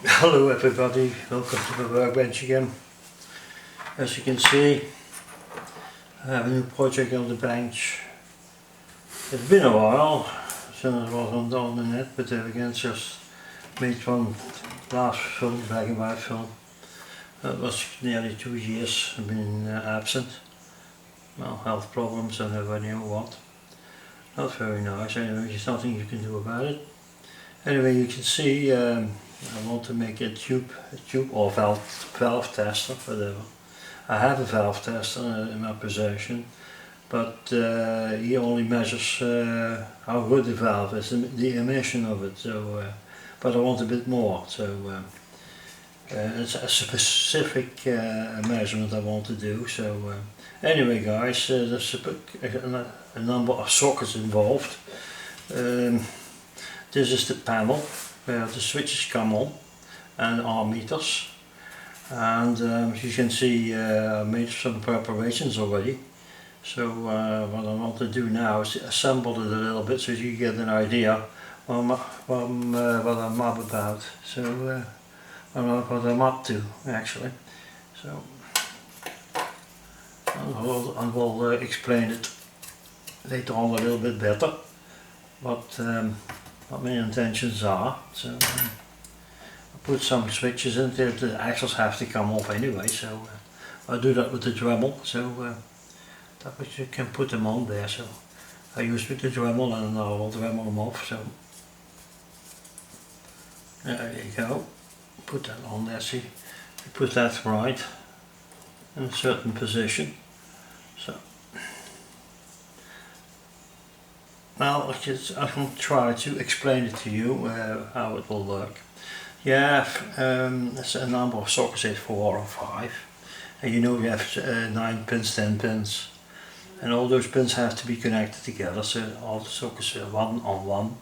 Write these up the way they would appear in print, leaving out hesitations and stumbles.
Hello everybody, welcome to my workbench again. As you can see, I have a new project on the bench. It's been a while since I was on the net, but then again just made one last film, black and white film. That was nearly 2 years I've been absent. Well, health problems and nobody knew what. Not very nice, anyway, there's nothing you can do about it. Anyway, you can see I want to make a tube or valve tester, whatever. I have a valve tester in my possession, but he only measures how good the valve is, the emission of it. So, but I want a bit more. So it's a specific measurement I want to do. So anyway, guys, there's a number of sockets involved. This is the panel where the switches come on and are meters, and as you can see I made some preparations already. So what I want to do now is assemble it a little bit so you get an idea what I'm up about, so what I'm up to actually. So I will explain it later on a little bit better what my intentions are. So I put some switches in there. The axles have to come off anyway, so I do that with the Dremel, so that you can put them on there. So I use with the Dremel and I'll Dremel them off. So there you go, put that on there. See, you put that right in a certain position. So now I can try to explain it to you how it will work. You have there's a number of sockets, 4 or 5, and you know you have 9 pins, 10 pins, and all those pins have to be connected together, so all the sockets are 1 on 1.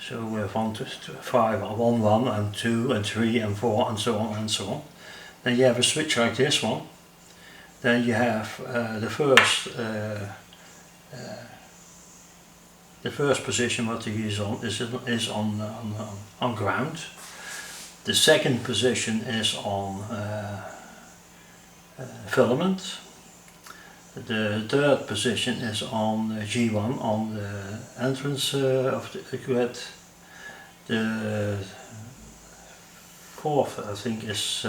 So we have 1 to 5 on 1 and 2 and 3 and 4 and so on and so on. Then you have a switch like this one. Then you have the first position what he is on is on ground. The second position is on filament. The third position is on G1, on the entrance of the grid. The fourth, I think, is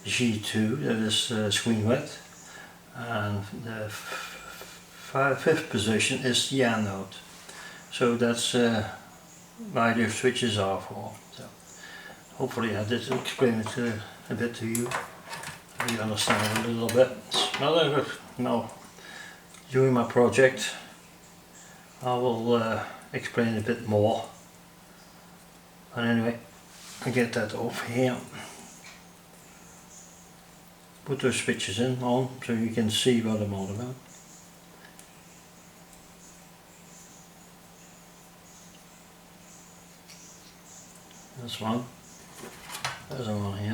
G2, that is screen width, and the fifth position is the anode. So that's why the switches are for. So hopefully I did explain it a bit to you. You understand a little bit. Now, during my project I will explain a bit more. But anyway, I get that off here. Put those switches on so you can see what I'm all about. That's one. There's one here.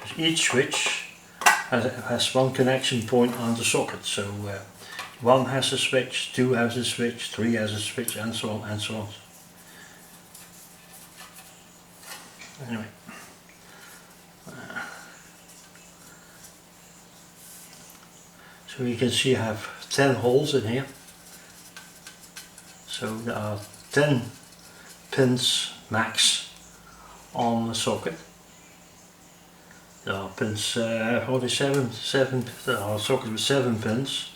So each switch has one connection point on the socket. So 1 has a switch, 2 has a switch, 3 has a switch, and so on and so on. Anyway. So you can see I have 10 holes in here. So there are 10 pins max on the socket. There are pins, there are sockets with 7 pins.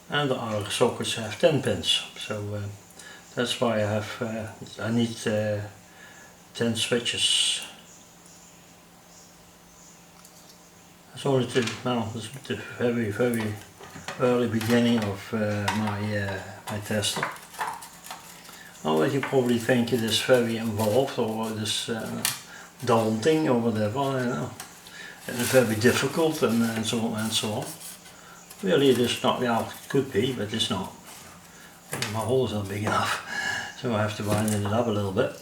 And there are sockets that have 10 pins. So that's why I need 10 switches. It's only the very early beginning of my tester. Although you probably think it is very involved or it is daunting or whatever, you know. It is very difficult and so on and so on. Really it is not, well, it could be, but it's not. My hole is not big enough, so I have to widen it up a little bit.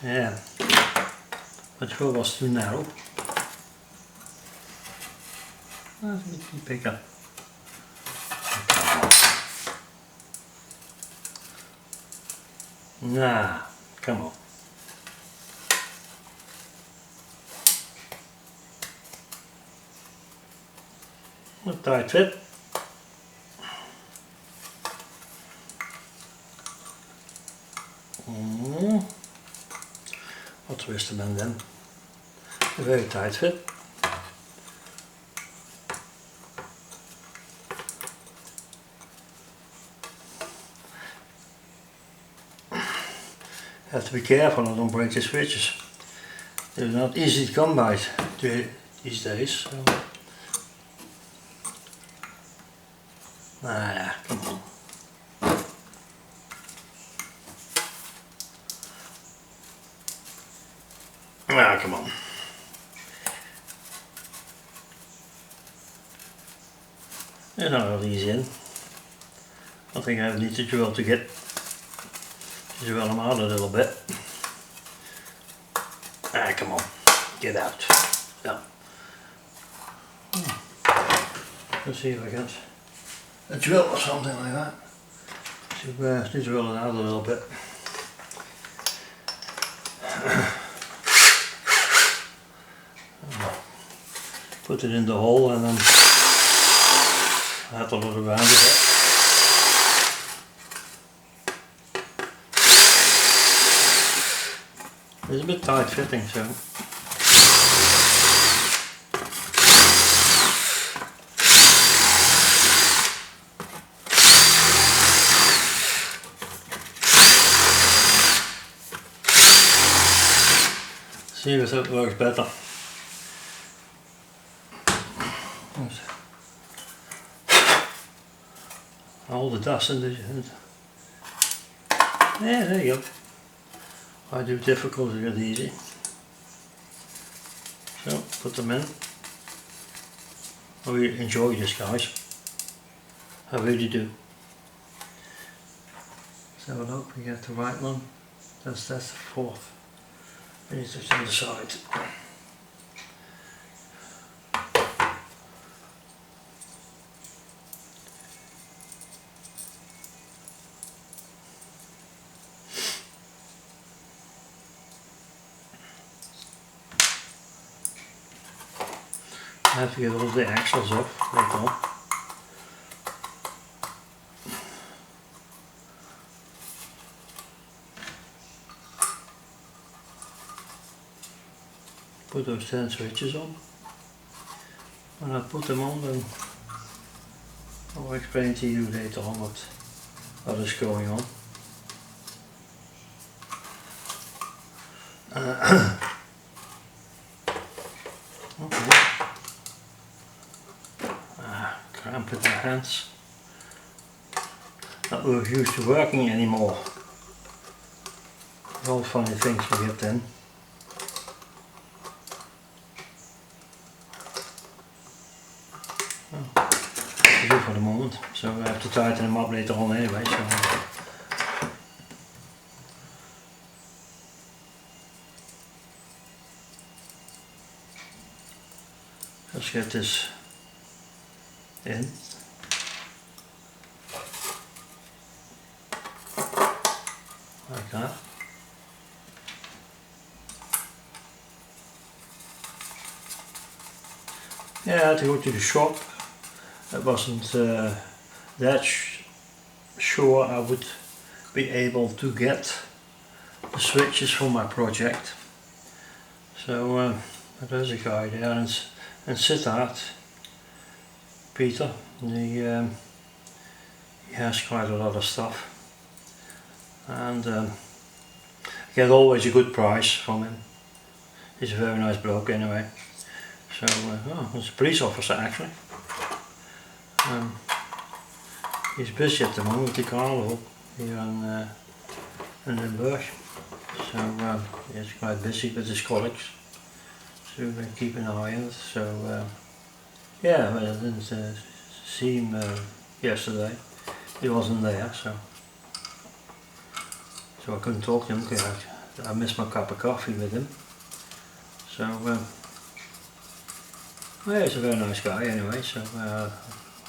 Yeah. but the drill was too narrow. That's a bit bigger. Nah, come on. A tight fit. Wat twist hem en then. A very tight fit. Have to be careful I don't break the switches. They're not easy to come by these days. So. Ah, come on. Ah, come on. There's not all these in. I think I need to drill to get drill them out a little bit. Ah, come on, get out. Yeah. Let's see if I get a drill or something like that. To drill it out a little bit. Put it in the hole and then rattle it around a bit. It's a bit tight fitting, so. See if it works better. All the dust in the yeah, there you go. I do difficult, it gets easy. So put them in. I really enjoy this, guys. I really do. Let's have a look. We get the right one. That's the fourth. We need to on the side. I have to get all the axles off, like that. Put those 10 switches on. When I put them on, then I'll explain to you later on what is going on. Okay. Cramp with my hands. Not used to working anymore. All funny things we get then. Do for the moment, so I have to tighten them up later on anyway. So let's get this in. Like that. Yeah, I had to go to the shop. I wasn't that sure I would be able to get the switches for my project. So there's a guy there in Sittard, Peter. He has quite a lot of stuff, and I get always a good price from him. He's a very nice bloke anyway. So oh, he's a police officer actually. He's busy at the moment with the carnival here in Limburg, so he's quite busy with his colleagues, so we keep an eye on it. So yeah, well, I didn't see him yesterday, he wasn't there, so I couldn't talk to him because I missed my cup of coffee with him. So well, he's a very nice guy anyway, so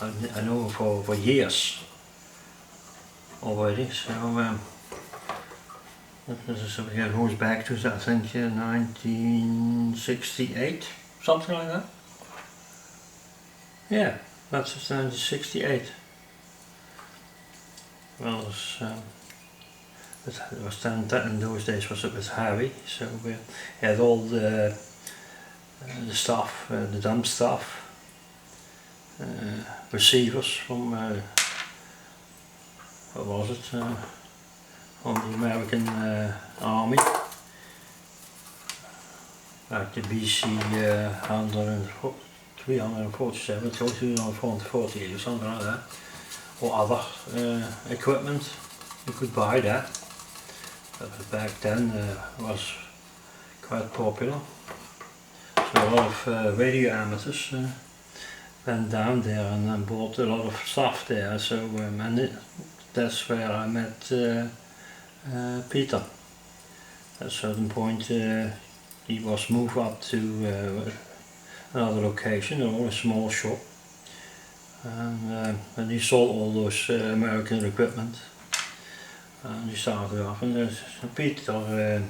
I know him for years already, so it goes back to, I think, 1968, something like that. Yeah, that's 1968. Well, it was then, in those days it was heavy, so we had all the stuff, the dump stuff, receivers from, what was it, from the American Army, like the BC 347, 248 or something like that, or other equipment. You could buy that. But back then was quite popular. So a lot of radio amateurs went down there and bought a lot of stuff there. So and that's where I met Peter. At a certain point he was moved up to another location, a small shop, and he sold all those American equipment. And he started off, and Peter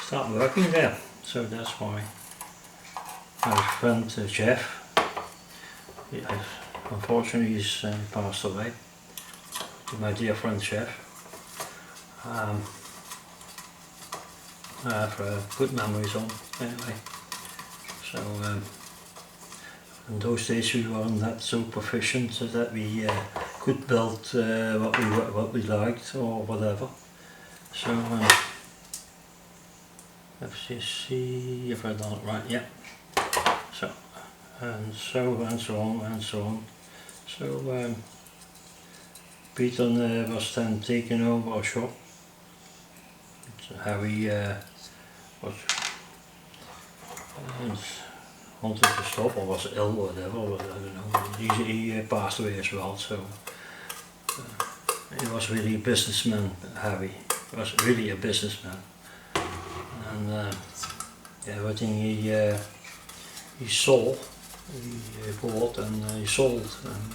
started working there, so that's why. My friend Jeff, unfortunately he's passed away, my dear friend Jeff. I have good memories on anyway. So in those days we weren't that so proficient so that we could build what we liked or whatever. So let's just see if I've done it right. Yeah. So and so on and so on. So Peter was then taking over our shop. Harry was wanted to stop or was ill or whatever, but I don't know. He passed away as well, so he was really a businessman, Harry. He was really a businessman. And everything he sold, he bought and he sold, and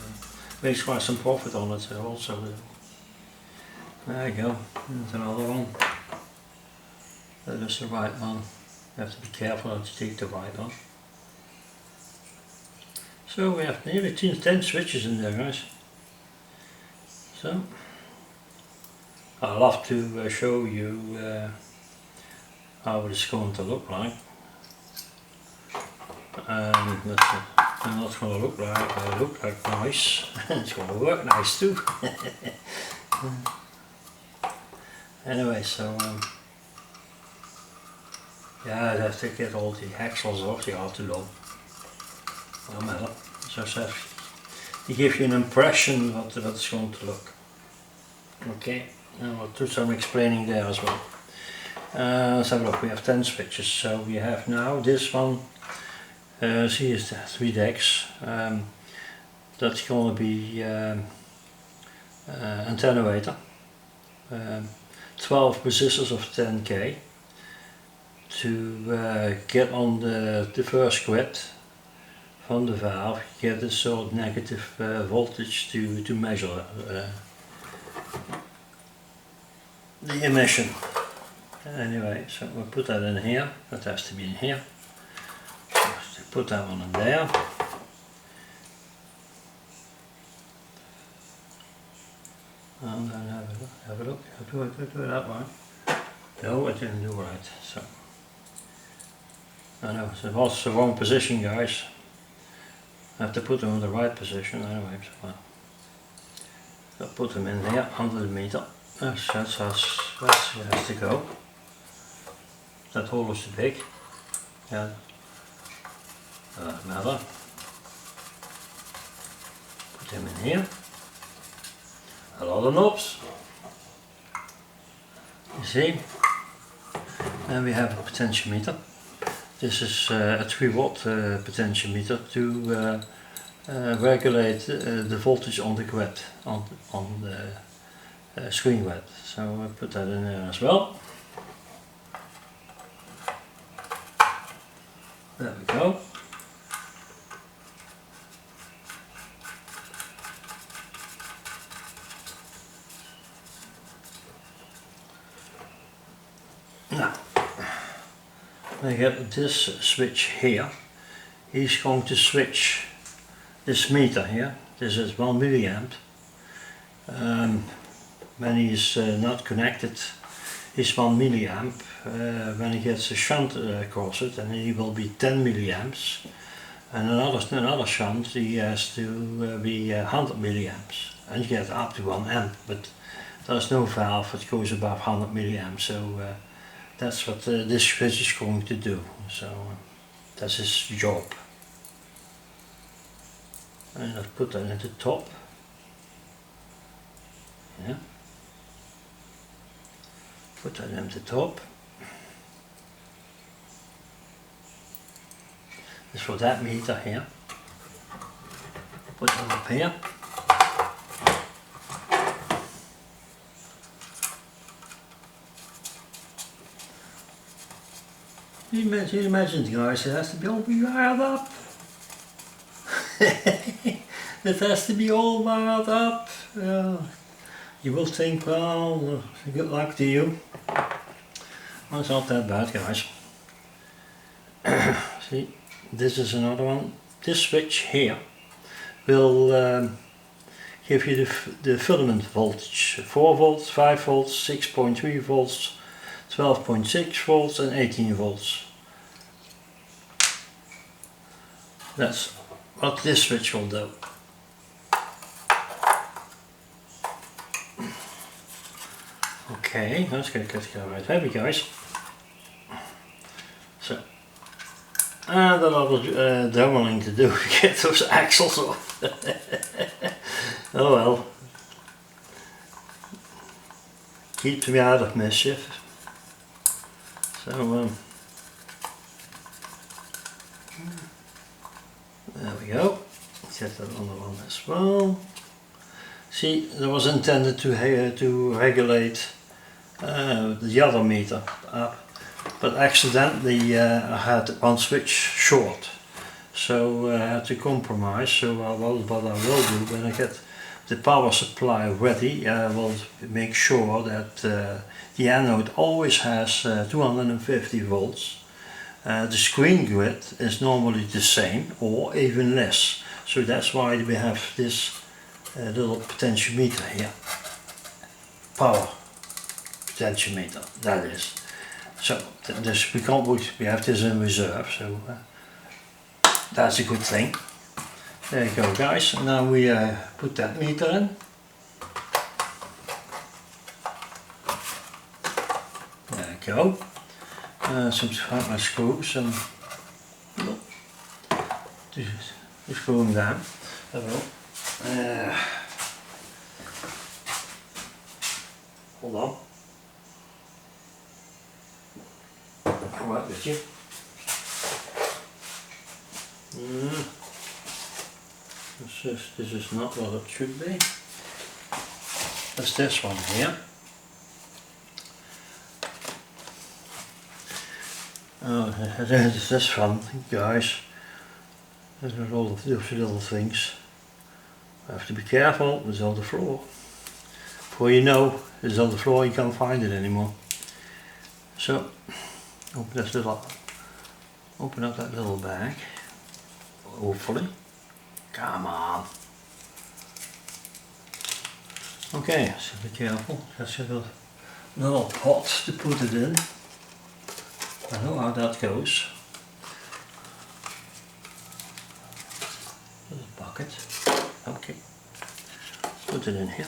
makes quite some profit on it also. There you go, there's another one. That is the right one. You have to be careful not to take the right one. So we have nearly 10 switches in there, guys. So I'd love to show you how it's going to look like. It's not going to look like nice. It's going to work nice too. Anyway, so yeah, I'd have to get all the axles off, they are too long. No matter. So to give you an impression what it's going to look. Okay, and I'll do some explaining there as well. Let's have a look. We have 10 switches. So we have now this one. See, is the 3 decks. That's going to be attenuator. 12 resistors of 10K to get on the first grid from the valve, get a sort of negative voltage to measure the emission. Anyway, so we'll put that in here. That has to be in here. So put that one in there. And then have a look. Do it that way. No, I didn't do right. So I know, so it was the wrong position, guys. I have to put them in the right position anyway. So I'll put them in here under the meter. That's has to go. That hole is too big. Yeah. Doesn't matter. Put them in here. A lot of knobs. You see? And we have a potentiometer. This is a 3 watt potentiometer to regulate the voltage on the grid, on the screen grid. So I'll put that in there as well. There we go. Now, I get this switch here. He's going to switch this meter here. This is 1 milliamp. When he's not connected, he's 1 milliamp. When he gets a shunt across it, then he will be 10 milliamps. And another shunt, he has to be 100 milliamps. And you get up to 1 amp, but there's no valve that goes above 100 milliamps. So that's what this switch is going to do. So that's his job. And let's put that at the top. Yeah. Put that at the top. This for that meter here. Put that up here. You imagine guys, it has to be all wired up. It has to be all wired up. You will think, well, good luck to you. Well, it's not that bad, guys. See, this is another one. This switch here will give you the filament voltage. 4 volts, 5 volts, 6.3 volts, 12.6 volts and 18 volts. That's what this switch will do. Okay, let's get right heavy, guys. So, and a lot of doubling to do to get those axles off. Oh well. Keeps me out of mischief. So, there we go. Get that other one as well. See, that was intended to regulate the other meter up, but accidentally I had one switch short, so I had to compromise. So what I will do when I get the power supply ready, I will make sure that the anode always has 250 volts. The screen grid is normally the same or even less, so that's why we have this little potentiometer here, power potentiometer, that is. So this we have this in reserve, so that's a good thing. There you go, guys. And now we put that meter in. There you go. Some screws and to screw them down. Hold on. Right with you. This is not what it should be. That's this one here. There's this one, guys. There's all of those little things. I have to be careful, it's on the floor. Before you know, it's on the floor, you can't find it anymore. So, open up that little bag, hopefully. Come on. Okay, so be careful, just get a little pot to put it in. I know how that goes. There's a bucket. Okay. Put it in here.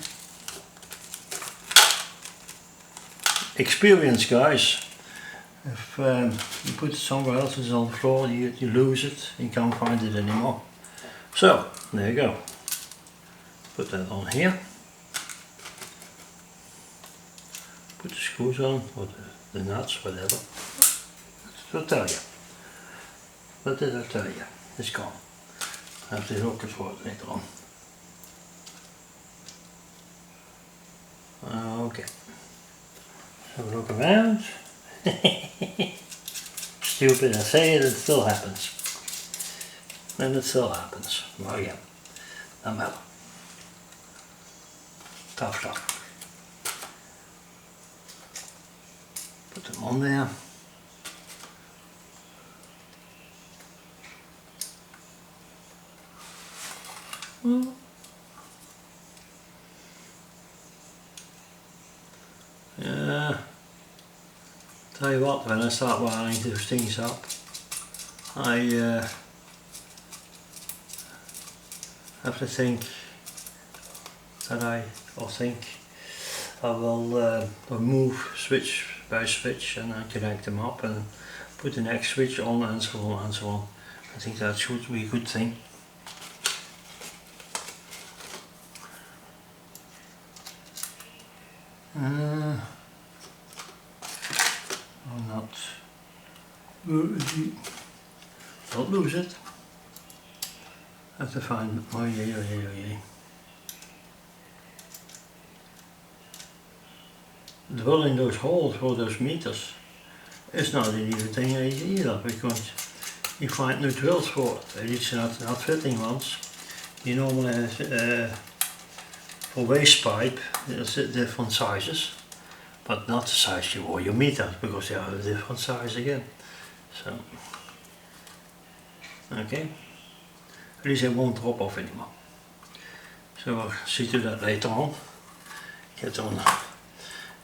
Experience, guys. If you put it somewhere else, it's on the floor, you lose it, you can't find it anymore. So, there you go. Put that on here. Put the screws on, or the nuts, whatever. I'll tell you. What did I tell you? It's gone. I have to hook it for it later on. Okay. Have a look around. stupid. I say it, it still happens. And it still happens. Well, yeah, no matter. Tough stuff. Put them on there. Yeah. Tell you what, when I start wiring those things up, I have to think that I will remove switch by switch and then connect them up and put the next switch on and so on and so on. I think that should be a good thing. I'm not. Where is he? Don't lose it. I have to find. Oh yeah, oh yeah, oh yeah. Drilling those holes for those meters is not an easy thing either, because you find new drills for it. It's not fitting ones. You normally have for waste pipe, there's different sizes, but not the size you want your meters, because they are a different size again. So, okay, at least they won't drop off anymore. So we'll see to that later on. Get on.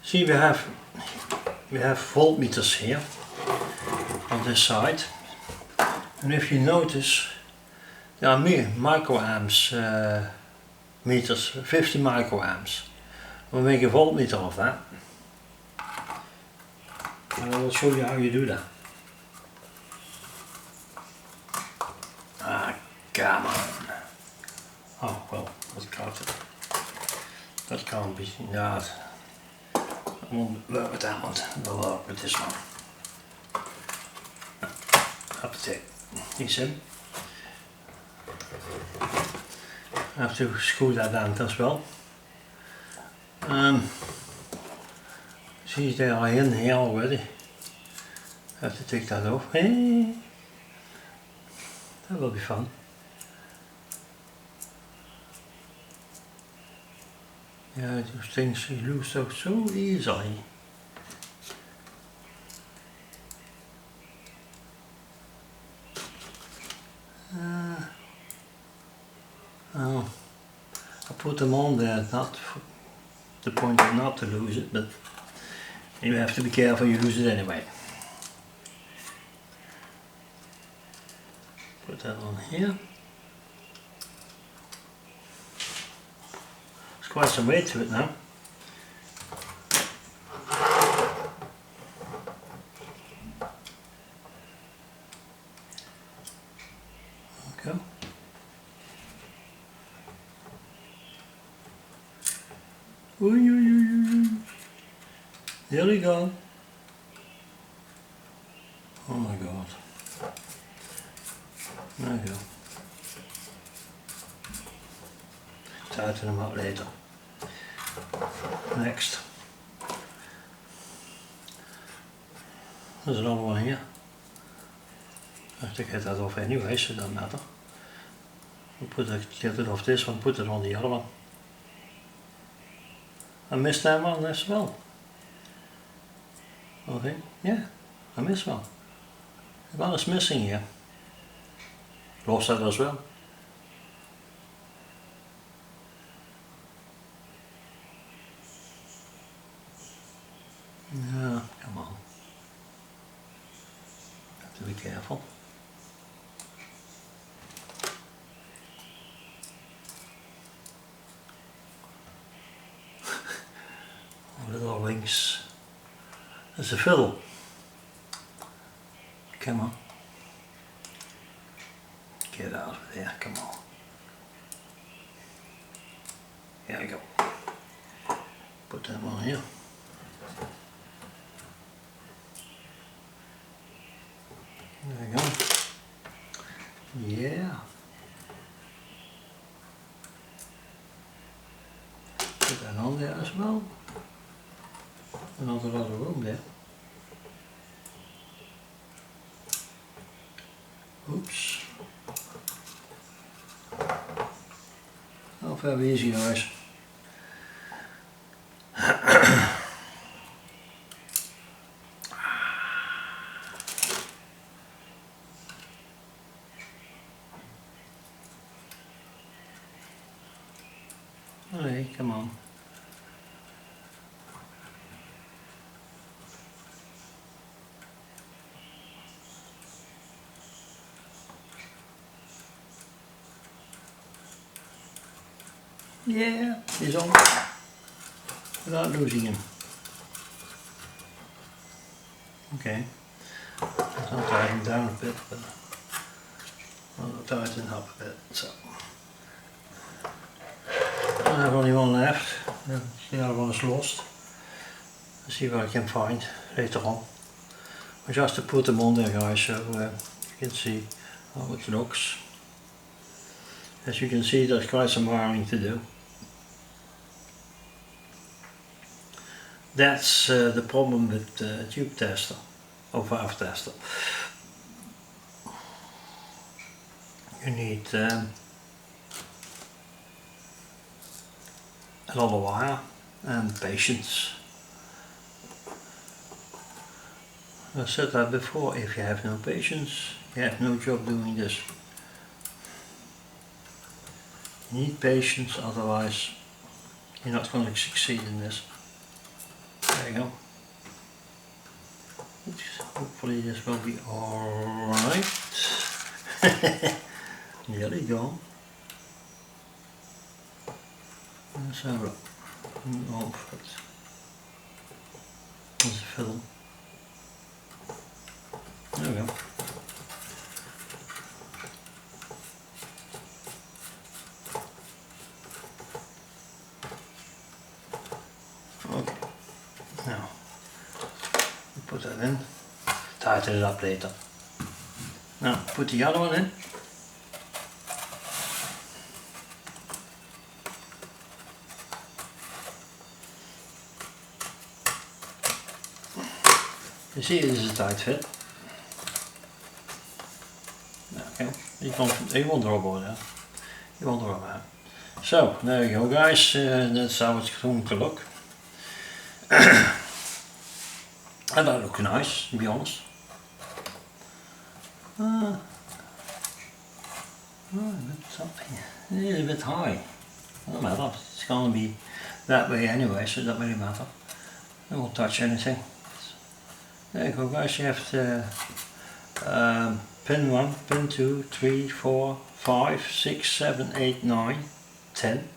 See, we have voltmeters here on this side, and if you notice, there are microamps meters, 50 microamps. We'll make a voltmeter of that, and I will show you how you do that. Ah, come on. Oh well, that can't be. No, I won't work with that one. We'll work with this one. Up to you see. I have to screw that down as well. See, they are in here already. I have to take that off. Hey, that will be fun. Yeah, those things you lose so easily. Oh, I put them on there, not for the point of not to lose it, but you have to be careful, you lose it anyway. Put that on here. There's quite some weight to it now. Go. There we go. Oh my god. There we go. Tighten them up later. Next. There's another one here. I have to get that off anyway, so it doesn't matter. We'll get it off this one, put it on the other one. I missed that one as well. Okay, yeah, I missed one. One is missing here. Lost that as well. Yeah, come on. Have to be careful. Little rings. There's a fiddle. Come on. Get out of there, come on. Here we go. Put that on here. There we go. Yeah. Put that on there as well. Another lot of room there. Oops. Not very easy, guys. Hey, come on. Yeah, he's on. Without losing him. Okay. I'll tighten him down a bit, but I'll tighten up a bit. So I have only one left. The other one is lost. Let's see what I can find later on. I just to put them on there, guys, so you can see how it looks. As you can see, there's quite some wiring to do. That's the problem with the tube tester or valve tester. You need a lot of wire and patience. I said that before, if you have no patience, you have no job doing this. You need patience, otherwise you're not going to succeed in this. There you go. Oops. Hopefully this will be alright. Nearly gone. Let's have a look. Oh, there's a film. There we go. Okay. Now, put that in. Tighten it up later. Now, put the other one in. You see, this is a tight fit. Okay, you won't drop over there. You won't drop out. So, there you go, guys. That's how it's going to look. And that looks nice, to be honest. Something a little bit high. Doesn't matter. It's going to be that way anyway, so it doesn't really matter. It won't touch anything. There you go, guys. You have the pin 1, pin 2, 3, 4, 5, 6, 7, 8, 9, 10.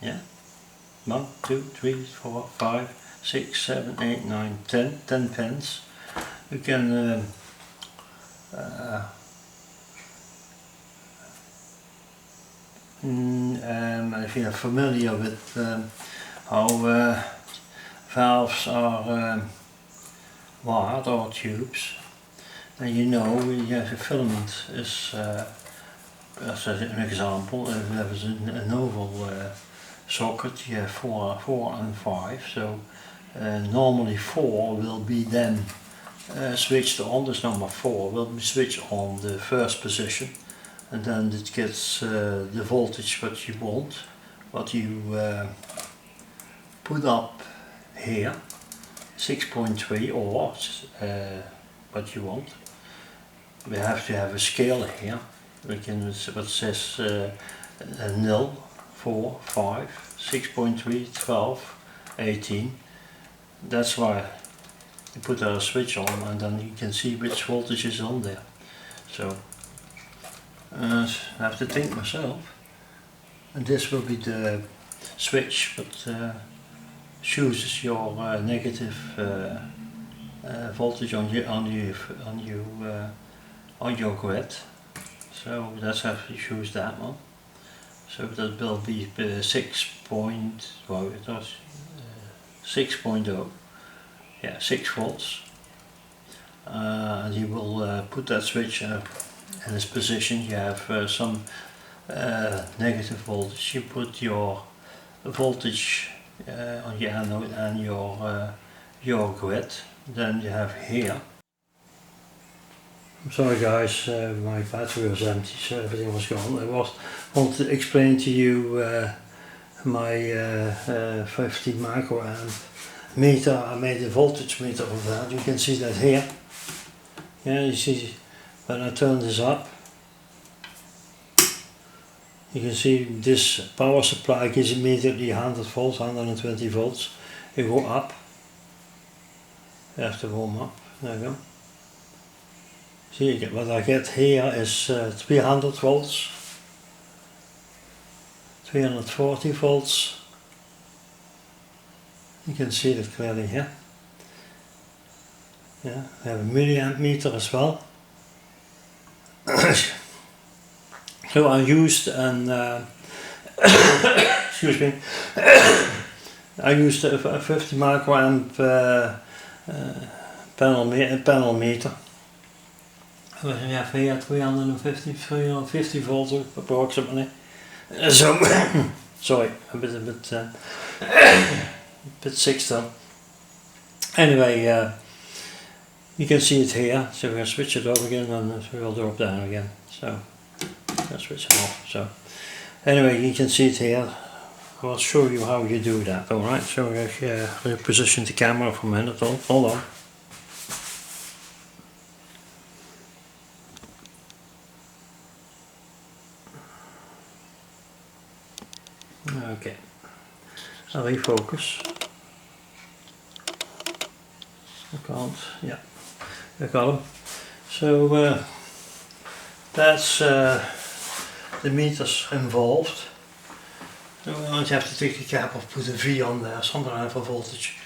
Yeah. 1, 2, 3, 4, 5, 6, 7, 8, 9, 10. 10 pins. You can if you're familiar with how valves are wired or tubes, then you know you have a filament is, as an example, if there is an oval socket, you have 4 and 5, so normally 4 will be then switched on. This number 4 will be switched on the first position, and then it gets the voltage what you want, what you put up here, 6.3 or what you want. We have to have a scale here. We can what says 0, 4, 5, 6.3, 12, 18. That's why you put a switch on, and then you can see which voltage is on there. So I have to think myself. And this will be the switch that chooses your negative voltage on your grid. So that's how you choose that one. So that will be 6.0. Yeah, 6 volts. And you will put that switch in its position. You have some negative voltage. You put your voltage on your anode and your grid. Then you have here I'm sorry guys, my battery was empty, so everything was gone. I want to explain to you my 50 microamp meter. I made a voltage meter of that. You can see that here. Yeah, you see when I turn this up, you can see this power supply gives immediately 100 volts, 120 volts. You go up, you have to warm up, there you go. See, what I get here is 300 volts, 340 volts. You can see that clearly here. Yeah, I have a milliamp meter as well. So I used an excuse me. I used a 50 microamp panel meter. We have here 350 volts approximately. So sorry, a bit sick still. Anyway, you can see it here. So we're going to switch it off again, and we'll drop down again. So I'll switch it off. So anyway, you can see it here. I'll show you how you do that. All right. So we'll reposition the camera for a minute. Hold on. Okay, I'll refocus. I can't, yeah, I got them. So that's the meters involved. So we only have to take the cap off, put a V on there, some kind of a voltage.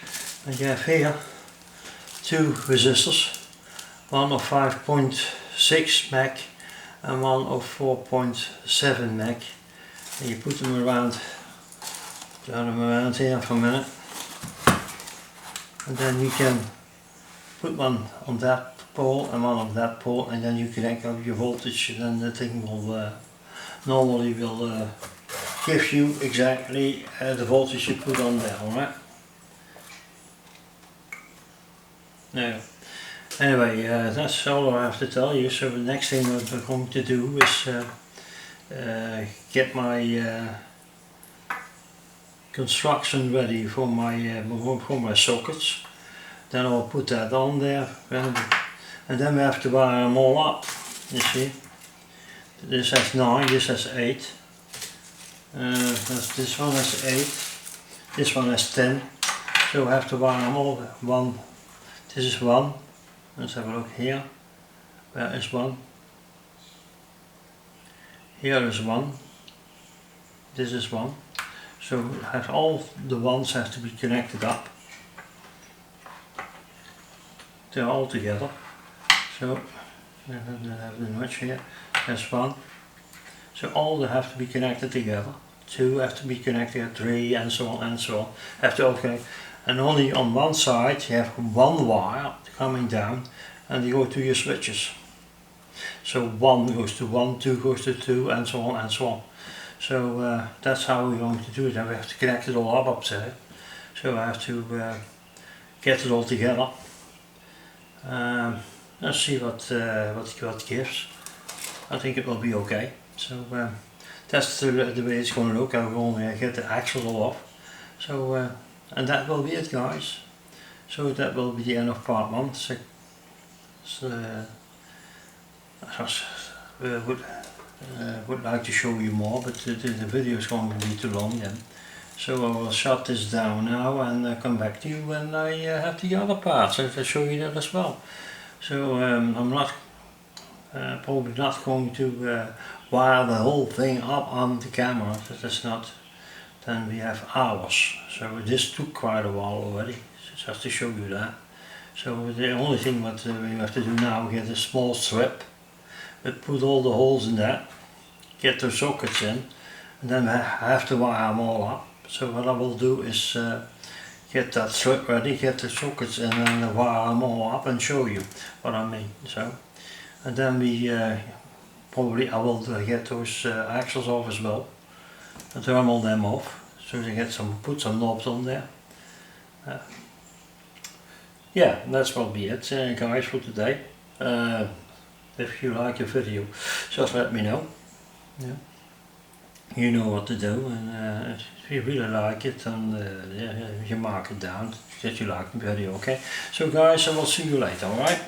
And you have here two resistors, one of 5.6 mech and one of 4.7 mech. And you put them around, turn them around here for a minute, and then you can put one on that pole and one on that pole, and then you connect up your voltage, and then the thing will normally will give you exactly the voltage you put on there. Alright? Now, anyway, that's all I have to tell you. So the next thing we're going to do is get my construction ready for my sockets. Then I'll put that on there, and then we have to wire them all up. You see, this has 9, this has 8. This one has 8. This one has 10. So we have to wire them all. One. This is 1. Let's have a look here. Where is 1? Here is 1, this is 1, so all the ones have to be connected up. They're all together. So I have the notch here, there's 1. So all they have to be connected together. 2 have to be connected, 3 and so on and so on. Have to all connect. And only on one side you have 1 wire coming down, and you go to your switches. So 1 goes to 1, 2 goes to 2, and so on and so on. So that's how we're going to do it, and we have to connect it all up there. So I have to get it all together. Let's see what gives. I think it will be okay. So that's the way it's going to look. I will only get the axles all off. So and that will be it, guys. So that will be the end of part 1. Would like to show you more, but the video is going to be too long then. So I will shut this down now and come back to you when I have the other parts. I'll show you that as well. So I'm not probably not going to wire the whole thing up on the camera. That's not. Then we have hours. So this took quite a while already. Just to show you that. So the only thing what we have to do now, get a small strip, but put all the holes in that, get the sockets in, and then I have to wire them all up. So what I will do is get that strip ready, get the sockets in, and wire them all up and show you what I mean. So, and then we probably I will get those axles off as well, and thermal them off, so they get put some knobs on there. Yeah, that's will be it, guys, for today. if you like the video, just let me know. Yeah. You know what to do, and if you really like it, then yeah, you mark it down that you like the video. Okay, so guys, I will see you later. Alright.